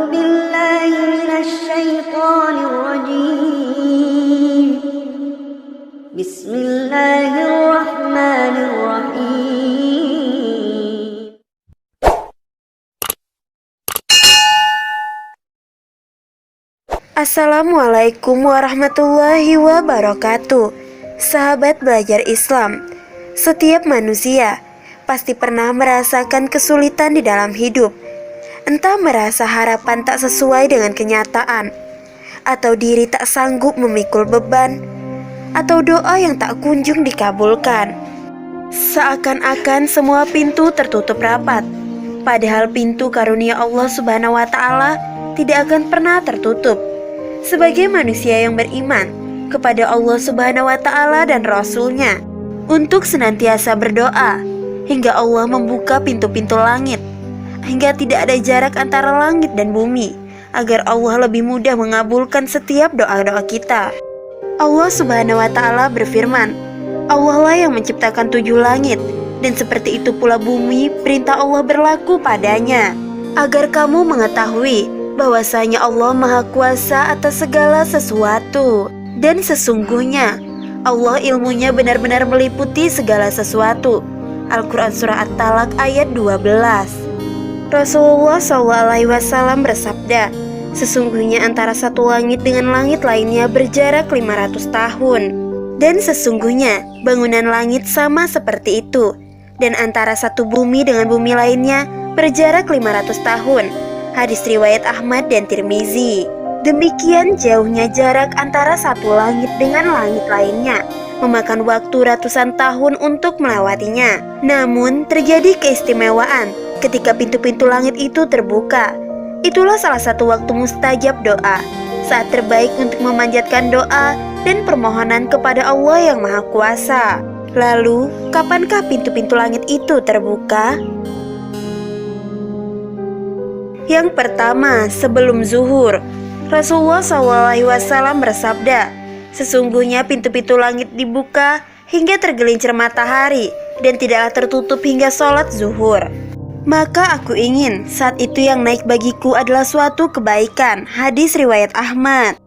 بالله من الشيطان الرجيم بسم الله الرحمن الرحيم Assalamualaikum warahmatullahi wabarakatuh. Sahabat belajar Islam, setiap manusia pasti pernah merasakan kesulitan di dalam hidup. Entah merasa harapan tak sesuai dengan kenyataan, atau diri tak sanggup memikul beban, atau doa yang tak kunjung dikabulkan. Seakan-akan semua pintu tertutup rapat, padahal pintu karunia Allah Subhanahu wa Ta'ala tidak akan pernah tertutup. Sebagai manusia yang beriman kepada Allah Subhanahu wa Ta'ala dan Rasul-Nya, untuk senantiasa berdoa hingga Allah membuka pintu-pintu langit, hingga tidak ada jarak antara langit dan bumi, agar Allah lebih mudah mengabulkan setiap doa-doa kita. Allah Subhanahu wa Ta'ala berfirman, Allah lah yang menciptakan 7 langit, dan seperti itu pula bumi, perintah Allah berlaku padanya, agar kamu mengetahui bahwasanya Allah Maha Kuasa atas segala sesuatu. Dan sesungguhnya Allah ilmunya benar-benar meliputi segala sesuatu. Al-Quran Surah At-Talaq ayat 12. Rasulullah SAW bersabda, sesungguhnya antara satu langit dengan langit lainnya berjarak 500 tahun. Dan sesungguhnya bangunan langit sama seperti itu. Dan antara satu bumi dengan bumi lainnya berjarak 500 tahun. Hadis riwayat Ahmad dan Tirmizi. Demikian jauhnya jarak antara satu langit dengan langit lainnya, memakan waktu ratusan tahun untuk melewatinya. Namun terjadi keistimewaan ketika pintu-pintu langit itu terbuka. Itulah salah satu waktu mustajab doa, saat terbaik untuk memanjatkan doa dan permohonan kepada Allah yang Maha Kuasa. Lalu, kapankah pintu-pintu langit itu terbuka? Yang pertama, sebelum zuhur, Rasulullah SAW bersabda, sesungguhnya pintu-pintu langit dibuka hingga tergelincir matahari dan tidaklah tertutup hingga sholat zuhur. Maka aku ingin saat itu yang naik bagiku adalah suatu kebaikan. Hadis riwayat Ahmad.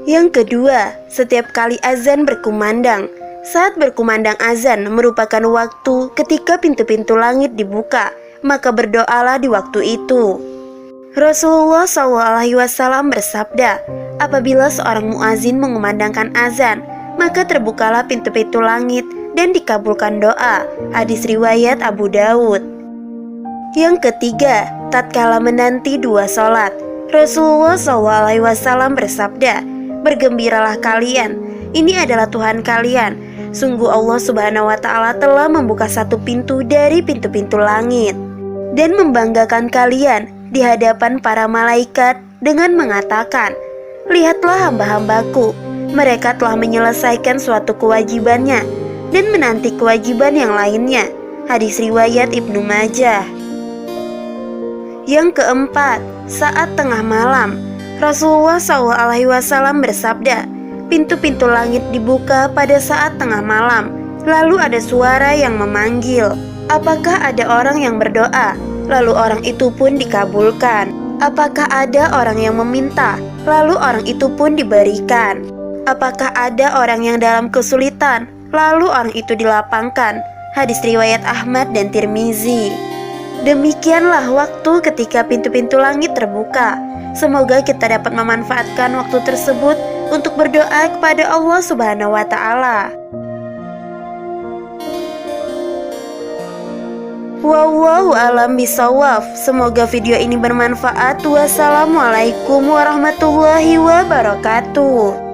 Yang kedua, setiap kali azan berkumandang. Saat berkumandang azan merupakan waktu ketika pintu-pintu langit dibuka, maka berdoalah di waktu itu. Rasulullah SAW bersabda, apabila seorang muazin mengumandangkan azan, maka terbukalah pintu-pintu langit dan dikabulkan doa. Hadis riwayat Abu Dawud. Yang ketiga, tatkala menanti 2 sholat, Rasulullah SAW bersabda, bergembiralah kalian, ini adalah Tuhan kalian. Sungguh Allah Subhanahu wa Ta'ala telah membuka satu pintu dari pintu-pintu langit dan membanggakan kalian di hadapan para malaikat dengan mengatakan, lihatlah hamba-hambaku, mereka telah menyelesaikan suatu kewajibannya dan menanti kewajiban yang lainnya. Hadis riwayat Ibnu Majah. Yang keempat, saat tengah malam, Rasulullah SAW bersabda, pintu-pintu langit dibuka pada saat tengah malam, lalu ada suara yang memanggil, apakah ada orang yang berdoa? Lalu orang itu pun dikabulkan. Apakah ada orang yang meminta? Lalu orang itu pun diberikan. Apakah ada orang yang dalam kesulitan? Lalu orang itu dilapangkan. Hadis riwayat Ahmad dan Tirmizi. Demikianlah waktu ketika pintu-pintu langit terbuka. Semoga kita dapat memanfaatkan waktu tersebut untuk berdoa kepada Allah Subhanahu wa Ta'ala. Wallahu a'lam bishawab. Semoga video ini bermanfaat. Wassalamualaikum warahmatullahi wabarakatuh.